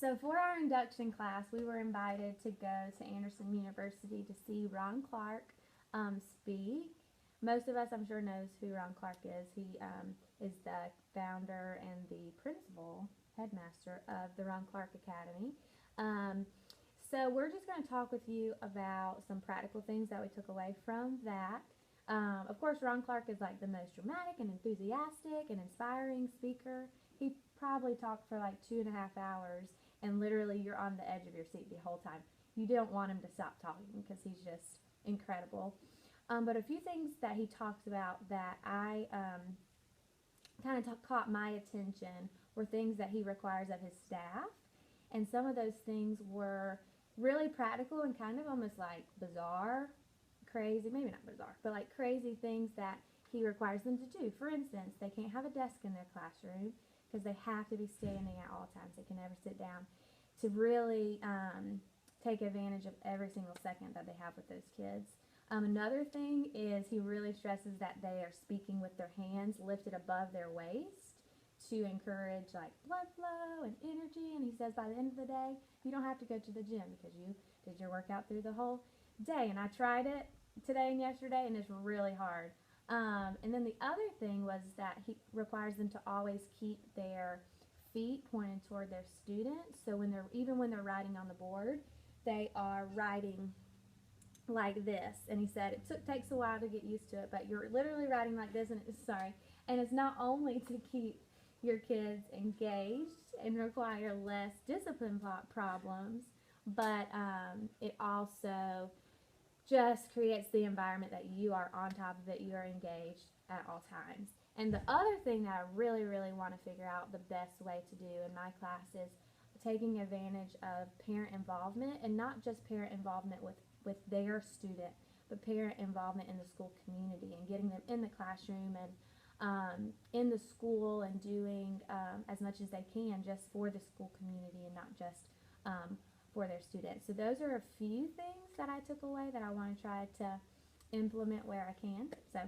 So for our induction class, we were invited to go to Anderson University to see Ron Clark speak. Most of us, I'm sure, knows who Ron Clark is. He is the founder and the principal headmaster of the Ron Clark Academy. Um, so we're just going to talk with you about some practical things that we took away from that. Of course, Ron Clark is like the most dramatic and enthusiastic and inspiring speaker. He probably talked for like 2.5 hours, and literally you're on the edge of your seat the whole time. You don't want him to stop talking because he's just incredible. But a few things that he talks about that I kind of caught my attention were things that he requires of his staff. And some of those things were really practical and kind of almost like bizarre, crazy, maybe not bizarre, but like crazy things that he requires them to do. For instance, they can't have a desk in their classroom because they have to be standing at all times. They can never sit down to really take advantage of every single second that they have with those kids. Another thing is he really stresses that they are speaking with their hands lifted above their waist to encourage like blood flow and energy. And he says by the end of the day, you don't have to go to the gym because you did your workout through the whole day. And I tried it today and yesterday, and it's really hard. And then the other thing was that he requires them to always keep their feet pointed toward their students. So even when they're writing on the board, they are writing like this. And he said it takes a while to get used to it, but you're literally writing like this, and it's not only to keep your kids engaged and require less discipline problems, but it also just creates the environment that you are on top of it, you are engaged at all times. And the other thing that I really, really want to figure out the best way to do in my class is taking advantage of parent involvement, and not just parent involvement with their student, but parent involvement in the school community and getting them in the classroom and in the school and doing as much as they can just for the school community and not just for their students. So those are a few things that I took away that I want to try to implement where I can. So